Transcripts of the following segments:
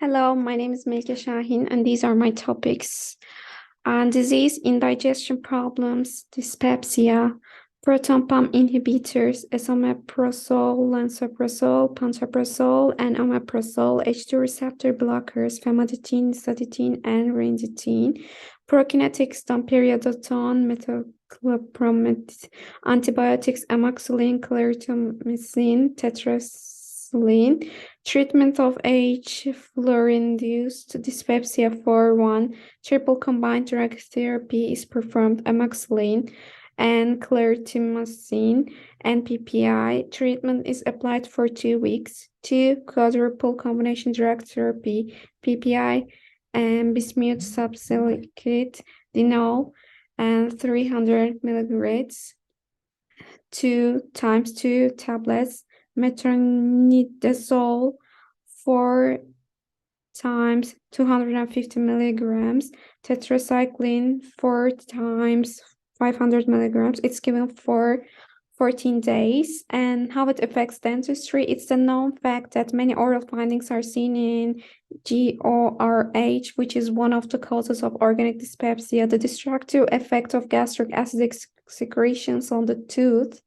Hello, my name is Melike Shahin, and these are my topics. Disease, indigestion problems, dyspepsia, proton pump inhibitors, esomeprazole, lansoprazole, pantoprazole, and omeprazole, H2 receptor blockers, famotidine, nistadine, and ranitidine, prokinetics, domperidone, metoclopramide, antibiotics, amoxicillin, clarithromycin, tetracycline. Treatment of H. fluorine-induced dyspepsia for 1. Triple combined drug therapy is performed amoxicillin and clarithromycin and PPI. Treatment is applied for 2 weeks. 2. Quadruple combination drug therapy, PPI and bismuth subsilicate, Dinol, and 300 milligrams. 2 times 2 tablets, metronidazole 4 times 250 milligrams, tetracycline 4 times 500 milligrams. It's given for 14 days. And how it affects dentistry, it's a known fact that many oral findings are seen in GORH, which is one of the causes of organic dyspepsia. The destructive effect of gastric acid secretions on the tooth,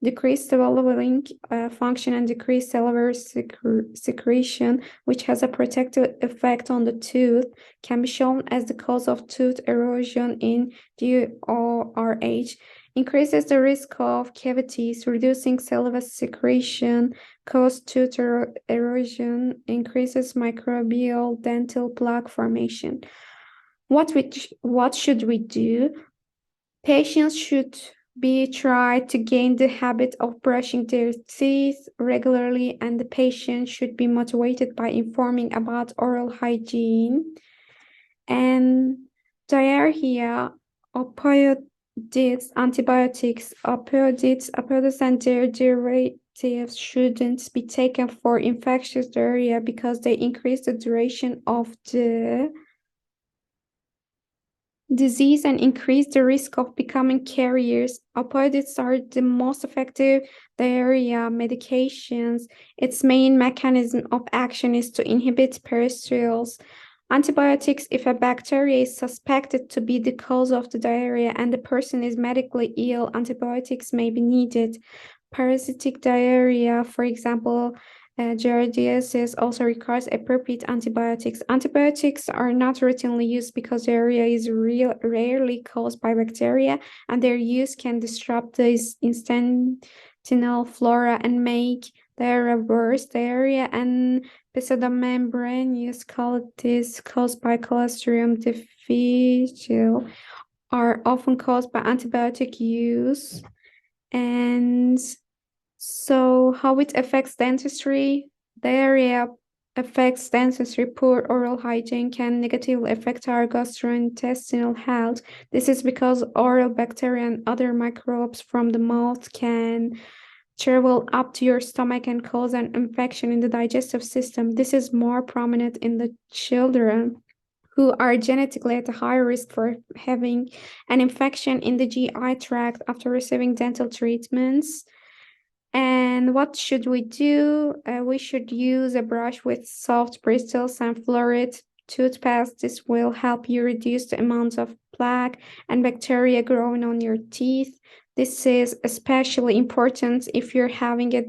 decreased swallowing function, and decreased salivary secretion, which has a protective effect on the tooth, can be shown as the cause of tooth erosion in GORH. Increases the risk of cavities, reducing saliva secretion, cause tooth erosion, increases microbial dental plaque formation. What should we do? Patients should be tried to gain the habit of brushing their teeth regularly, and the patient should be motivated by informing about oral hygiene. And diarrhea, opioids, antibiotics, opioids and their derivatives shouldn't be taken for infectious diarrhea because they increase the duration of the disease and increase the risk of becoming carriers. Opioids are the most effective diarrhea medications. Its main mechanism of action is to inhibit peristalsis. Antibiotics, if a bacteria is suspected to be the cause of the diarrhea and the person is medically ill, antibiotics may be needed. Parasitic diarrhea, for example, giardiasis, also requires appropriate antibiotics. Antibiotics are not routinely used because diarrhea is rarely caused by bacteria, and their use can disrupt the intestinal flora and make diarrhea worse. Diarrhea and pseudomembranous colitis caused by Clostridium difficile are often caused by antibiotic use. And so how it affects dentistry? Diarrhea affects dentistry. Poor oral hygiene can negatively affect our gastrointestinal health. This is because oral bacteria and other microbes from the mouth can travel up to your stomach and cause an infection in the digestive system. This is more prominent in the children who are genetically at a higher risk for having an infection in the GI tract after receiving dental treatments. And what should we do? We should use a brush with soft bristles and fluoride toothpaste. This will help you reduce the amount of plaque and bacteria growing on your teeth. This is especially important if you're having a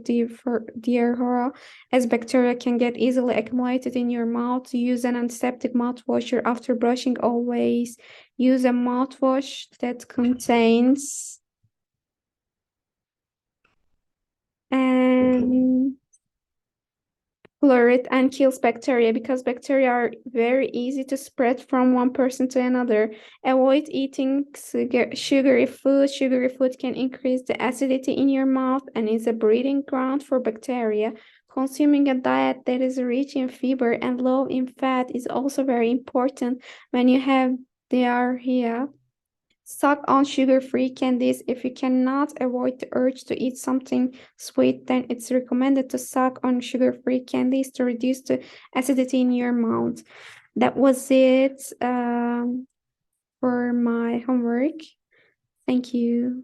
diarrhea, as bacteria can get easily accumulated in your mouth. Use an antiseptic mouthwash after brushing. Always use a mouthwash that contains fluoride and kills bacteria, because bacteria are very easy to spread from one person to another. Avoid eating sugary food. Sugary food can increase the acidity in your mouth and is a breeding ground for bacteria. Consuming a diet that is rich in fiber and low in fat is also very important when you have diarrhea. Suck on sugar-free candies. If you cannot avoid the urge to eat something sweet, then it's recommended to suck on sugar-free candies to reduce the acidity in your mouth. That was it for my homework. Thank you.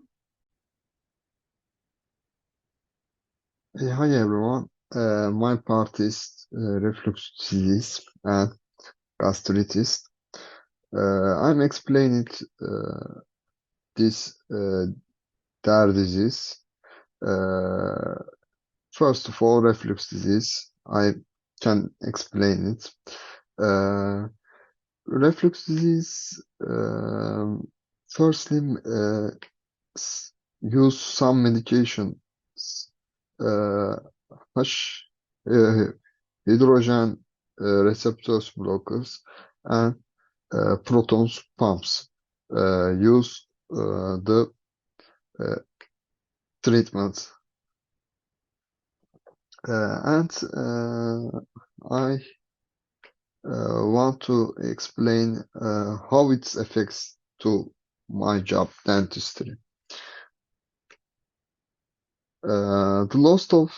Hi everyone. My part is reflux disease. and gastritis. I'm explaining this their disease. Uh, First of all, reflux disease. I can explain it. Uh, Reflux disease. Firstly, use some medication, uh, H uh, hydrogen receptors blockers and protons pumps. Use the uh, treatment. And I want to explain how it affects to my job, dentistry. The loss of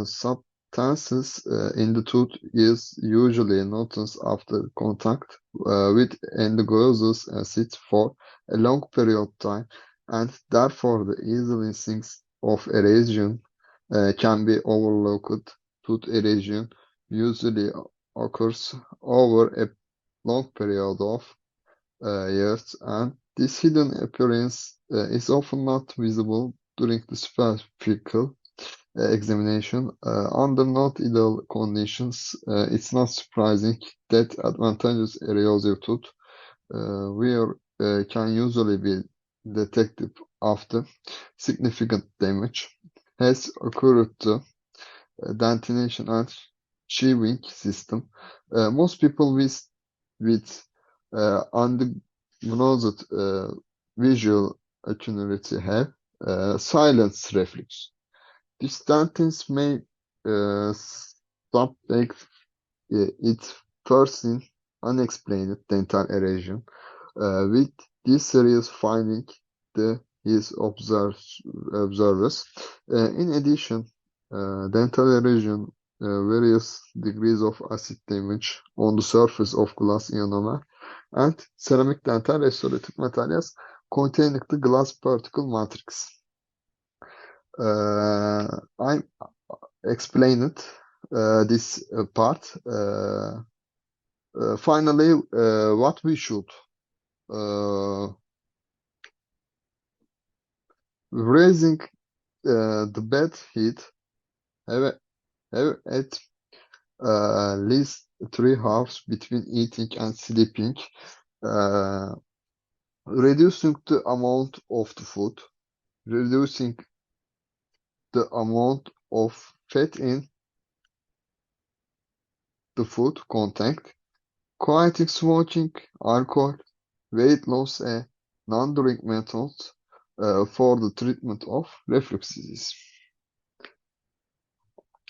substances in the tooth is usually noticed after contact with anhydrous acid for a long period of time, and therefore the easily sinks of erosion can be overlooked. Tooth erosion usually occurs over a long period of years, and this hidden appearance is often not visible during the superficial examination. Under not ideal conditions, it's not surprising that advantageous erosive tooth wear can usually be detected after significant damage has occurred to dentination and sheathing system. Most people with undiagnosed visual acuity have silence reflex. This sentence may subject it first in unexplained dental erosion. With this serious finding, his observers. In addition, dental erosion, various degrees of acid damage on the surface of glass ionomer, and ceramic dental restorative materials containing the glass particle matrix. I explained this part. Finally, what we should raising the bed heat have, have at least 3 hours between eating and sleeping, uh, reducing the amount of the food, reducing the amount of fat in the food content, quieting smoking, alcohol, weight loss, and non-drug methods for the treatment of reflux disease.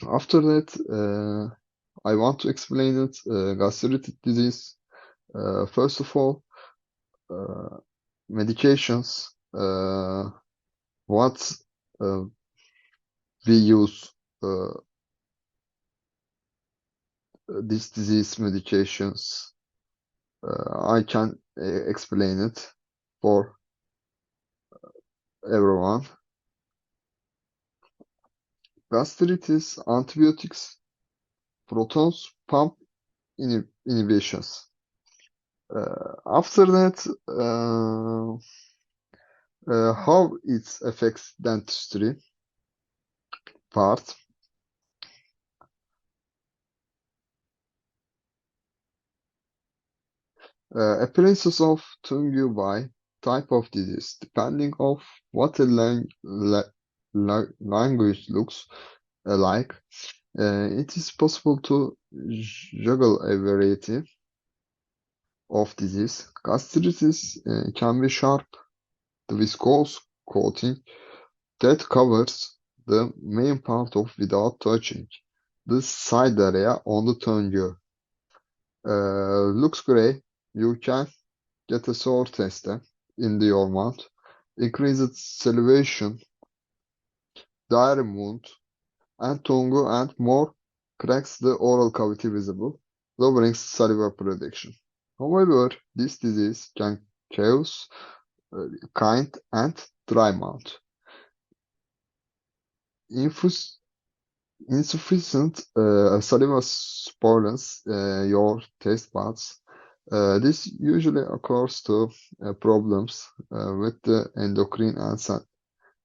After that, I want to explain it. Gastritis disease. First of all, uh, medications. What uh, we use this disease medications. I can explain it for everyone. Gastritis, antibiotics, protons pump inhibitions. After that, how it affects dentistry part. Appearances of Tungu by type of disease, depending of what a language looks like. It is possible to juggle a variety of disease. Gastritis can be sharp, the viscose coating that covers the main part of without touching the side area on the tongue. Looks gray. You can get a sore taste in your mouth, increased salivation, diarrhea wound, and tongue and more cracks the oral cavity visible, lowering saliva production. However, this disease can cause kind and dry mouth. Infus Insufficient saliva spoils your taste buds. This usually occurs to problems with the endocrine and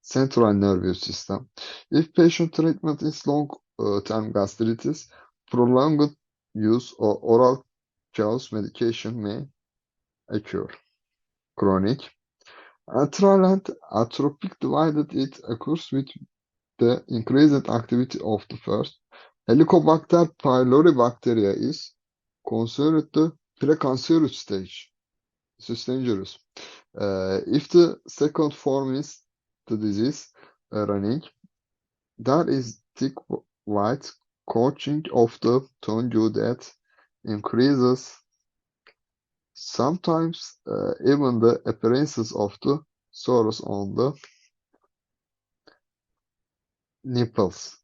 central nervous system. If patient treatment is long-term gastritis, prolonged use of oral chaos medication may occur. Chronic antral and atrophic divided it occurs with the increased activity of the first. Helicobacter pylori bacteria is considered the precancerous stage. This is dangerous. If the second form is the disease running, there is thick white coating of the tongue that increases, sometimes even the appearances of the sores on the nipples.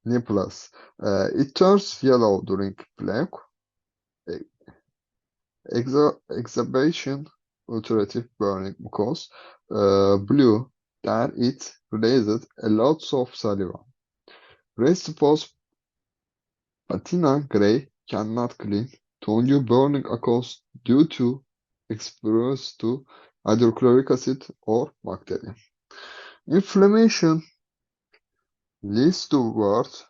It turns yellow during plaque exacerbation, ulcerative burning mucus, blue, then it releases a lot of saliva. Rest patina gray cannot clean. Tongue burning occurs due to exposure to hydrochloric acid or bacteria. Inflammation leads to words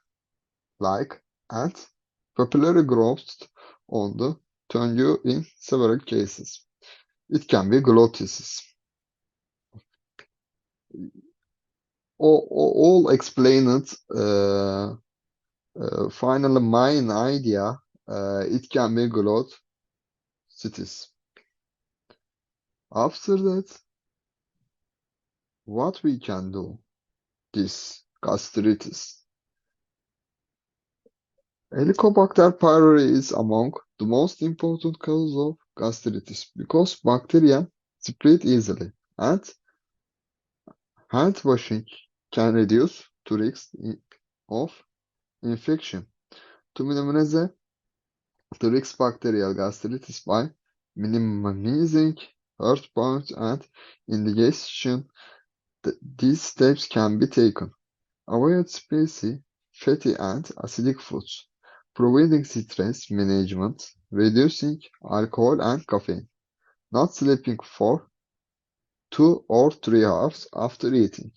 like and papillary growth on the tongue in several cases. It can be glottitis. All explained. Finally, main idea. It can be glottitis. After that, what we can do? This gastritis. Helicobacter pylori is among the most important causes of gastritis because bacteria spread easily, and hand washing can reduce the risk of infection. To minimize the risk bacterial gastritis by minimizing hurt points and indigestion, these steps can be taken. Avoid spicy, fatty and acidic foods, providing stress management, reducing alcohol and caffeine, not sleeping for 2 or 3 hours after eating.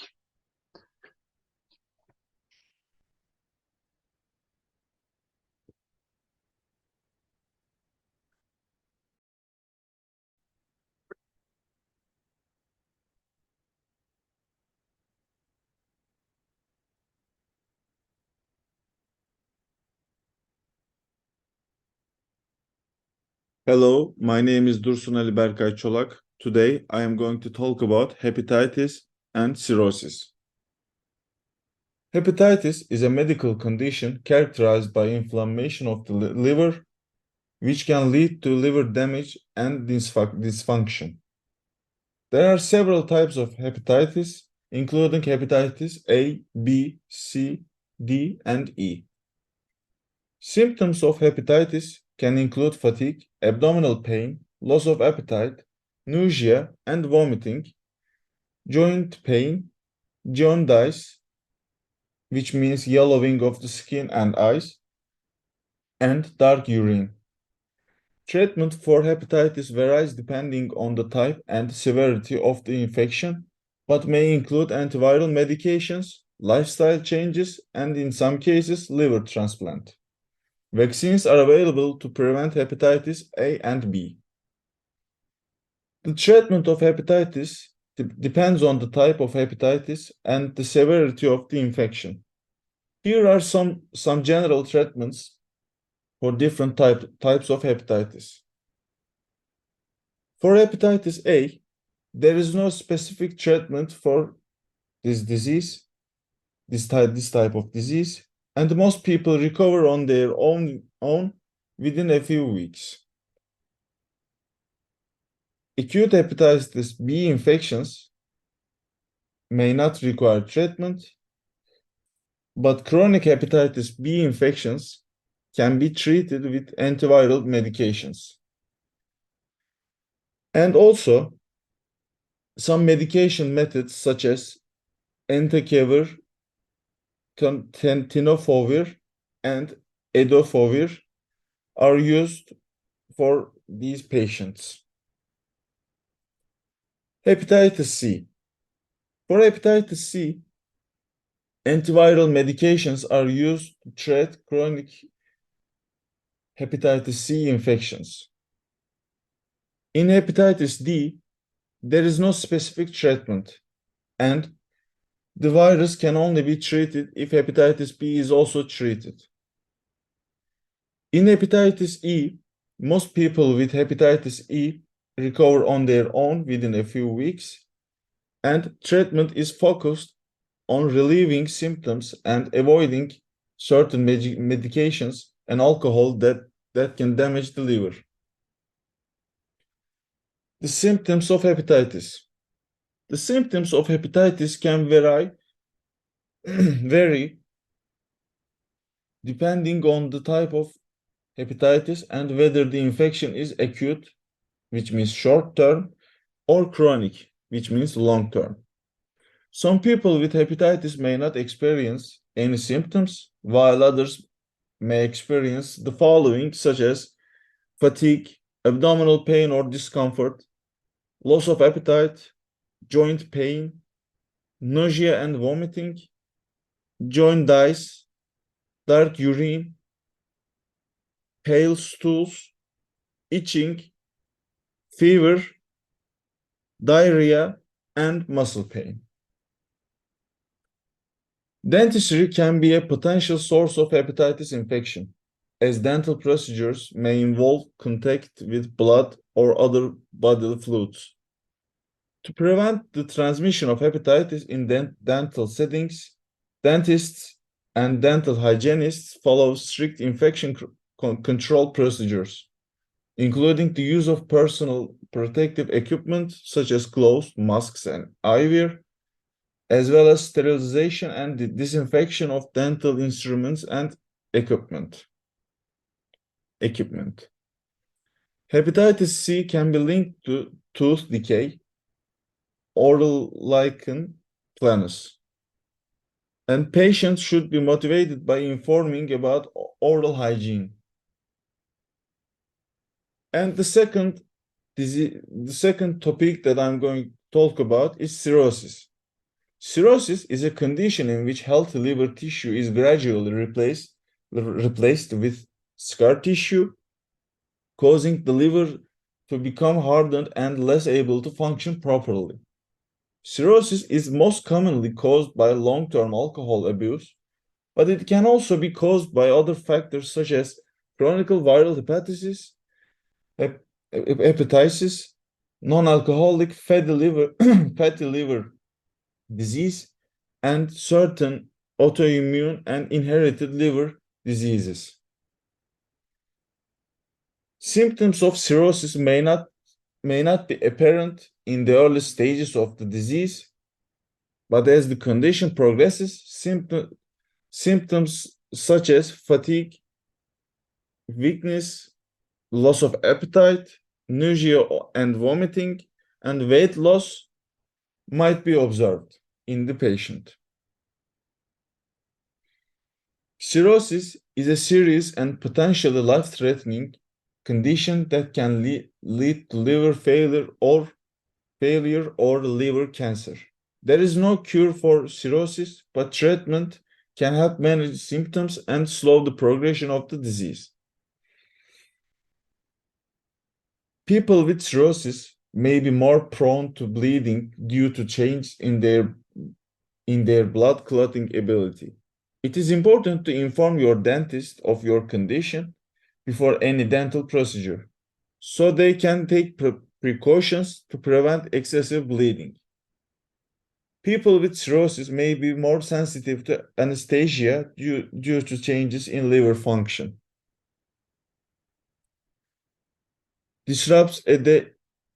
Hello, my name is Dursun Ali Berkay Çolak. Today I am going to talk about hepatitis and cirrhosis. Hepatitis is a medical condition characterized by inflammation of the liver, which can lead to liver damage and dysfunction. There are several types of hepatitis, including hepatitis A, B, C, D, and E. Symptoms of hepatitis can include fatigue, abdominal pain, loss of appetite, nausea and vomiting, joint pain, jaundice, which means yellowing of the skin and eyes, and dark urine. Treatment for hepatitis varies depending on the type and severity of the infection, but may include antiviral medications, lifestyle changes, and in some cases, liver transplant. Vaccines are available to prevent hepatitis A and B. The treatment of hepatitis depends on the type of hepatitis and the severity of the infection. Here are some general treatments for different types of hepatitis. For hepatitis A, there is no specific treatment for this disease, this type of disease, and most people recover on their own within a few weeks. Acute hepatitis B infections may not require treatment, but chronic hepatitis B infections can be treated with antiviral medications. And also, some medication methods such as entecavir tenofovir and edofovir are used for these patients. Hepatitis C. For hepatitis C, antiviral medications are used to treat chronic hepatitis C infections. In hepatitis D, there is no specific treatment, and the virus can only be treated if hepatitis B is also treated. In hepatitis E, most people with hepatitis E recover on their own within a few weeks, and treatment is focused on relieving symptoms and avoiding certain medications and alcohol that can damage the liver. The symptoms of hepatitis. The symptoms of hepatitis can vary depending on the type of hepatitis and whether the infection is acute, which means short term, or chronic, which means long term. Some people with hepatitis may not experience any symptoms, while others may experience the following, such as fatigue, abdominal pain or discomfort, loss of appetite, joint pain, nausea and vomiting, jaundice, dark urine, pale stools, itching, fever, diarrhea, and muscle pain. Dentistry can be a potential source of hepatitis infection, as dental procedures may involve contact with blood or other bodily fluids. To prevent the transmission of hepatitis in dental settings, dentists and dental hygienists follow strict infection control procedures, including the use of personal protective equipment such as gloves, masks, and eyewear, as well as sterilization and disinfection of dental instruments and equipment. Hepatitis C can be linked to tooth decay, oral lichen planus, and patients should be motivated by informing about oral hygiene. And the second topic that I'm going to talk about is cirrhosis. Cirrhosis is a condition in which healthy liver tissue is gradually replaced with scar tissue, causing the liver to become hardened and less able to function properly. Cirrhosis is most commonly caused by long-term alcohol abuse, but it can also be caused by other factors such as chronic viral hepatitis, non-alcoholic fatty liver disease, and certain autoimmune and inherited liver diseases. Symptoms of cirrhosis may not be apparent in the early stages of the disease, but as the condition progresses, symptoms such as fatigue, weakness, loss of appetite, nausea and vomiting, and weight loss might be observed in the patient. Cirrhosis is a serious and potentially life-threatening condition that can lead to liver failure or liver cancer. There is no cure for cirrhosis, but treatment can help manage symptoms and slow the progression of the disease. People with cirrhosis may be more prone to bleeding due to change in their blood clotting ability. It is important to inform your dentist of your condition before any dental procedure, so they can take precautions to prevent excessive bleeding. People with cirrhosis may be more sensitive to anesthesia due to changes in liver function. Disrupts a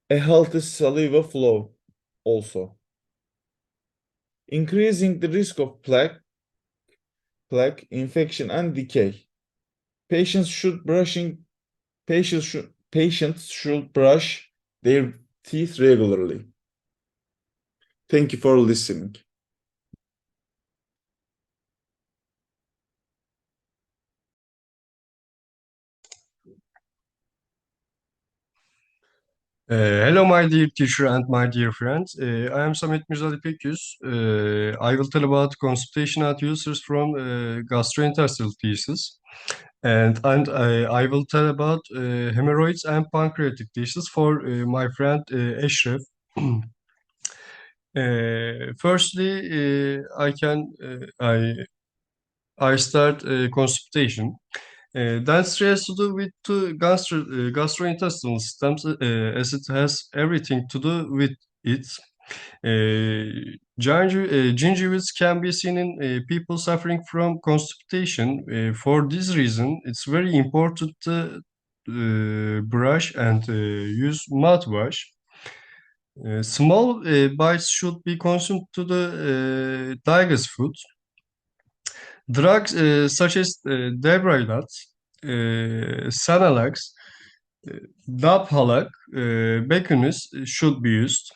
healthy saliva flow also, increasing the risk of plaque infection and decay. Patients should brush their teeth regularly. Thank you for listening. Hello, my dear teacher and my dear friends. I am Samet Mirzali Pekyüz. I will tell about constipation and ulcers from gastrointestinal thesis. And I will tell about hemorrhoids and pancreatic disease for my friend Eşref. Firstly, I start constipation. That's has to do with the gastrointestinal systems, as it has everything to do with it. Gingivitis can be seen in people suffering from constipation. For this reason, it's very important to brush and use mouthwash. Small bites should be consumed to the digest food. Drugs such as Debrilat, Senalax, Daphalak, Becunus should be used.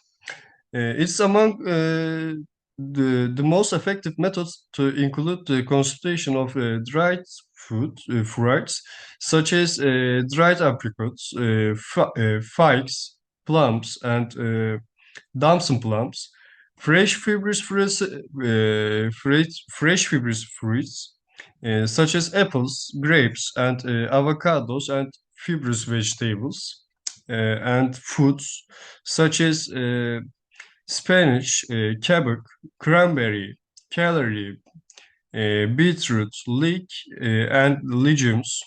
It's among the most effective methods to include the consultation of dried fruits, such as dried apricots, figs, plums, and damson plums, fresh fibrous fruits, fresh fibrous fruits, such as apples, grapes, and avocados, and fibrous vegetables, and foods such as spinach, kebab, cranberry, celery, beetroot, leek, and legumes.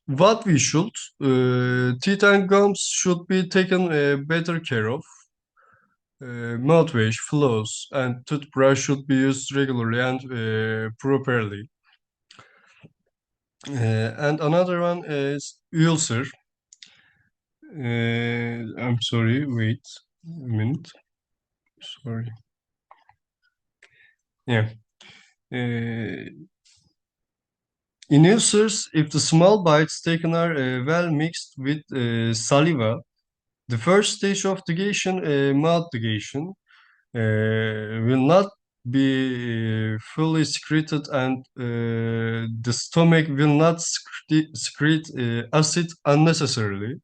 What we should, teeth and gums should be taken better care of. Mouthwash, floss, and toothbrush should be used regularly and properly. And another one is ulcer. I'm sorry, wait a minute. Sorry. Yeah. In ulcers, if the small bites taken are well mixed with saliva, the first stage of digation, mouth digation, will not be fully secreted, and the stomach will not secrete acid unnecessarily.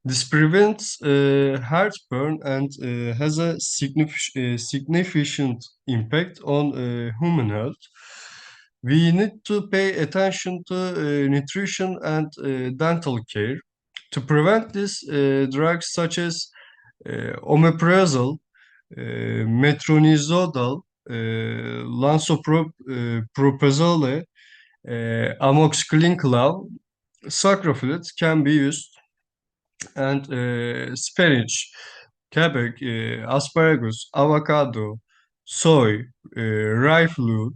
This prevents heartburn and has a significant impact on human health. We need to pay attention to nutrition and dental care. To prevent this, drugs such as omeprazole, metronidazole, lansoprazole, amoxicillin clav, sucralfate can be used, and spinach, kebab, asparagus, avocado, soy, rye flour,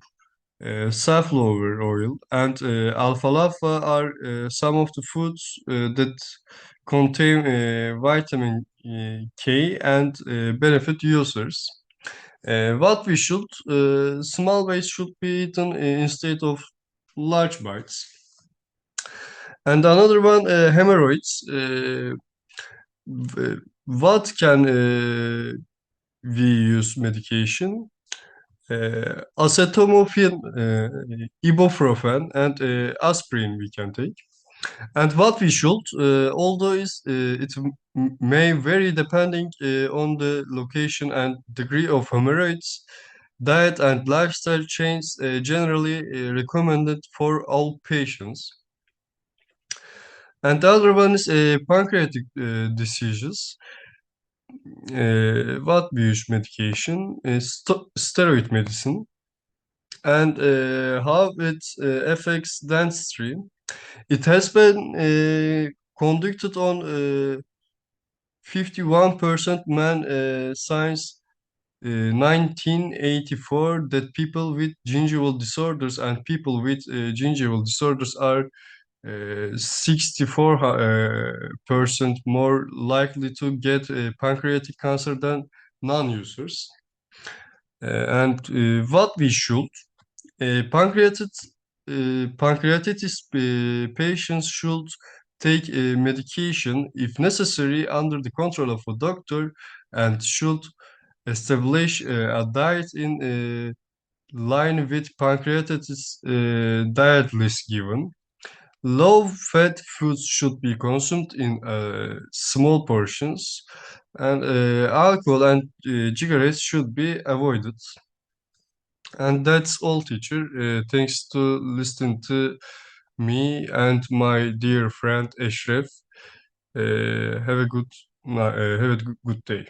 safflower oil, and alfalfa are some of the foods that contain vitamin K and benefit users. What we should, small bites should be eaten instead of large bites. And another one, hemorrhoids. What can we use medication? Acetaminophen, ibuprofen, and aspirin we can take. And what we should, although it may vary depending on the location and degree of hemorrhoids, diet and lifestyle change generally recommended for all patients. And the other one is pancreatic diseases. What we use medication is steroid medicine, and how it affects dentistry. It has been conducted on 51% men since 1984, that people with gingival disorders and people with gingival disorders are 64% more likely to get pancreatic cancer than non-users. And what we should, pancreatitis patients should take medication if necessary under the control of a doctor, and should establish a diet in line with pancreatitis diet list given. Low-fat foods should be consumed in small portions, and alcohol and cigarettes should be avoided. And that's all, teacher. Thanks to listening to me and my dear friend Eşref. Have a good day.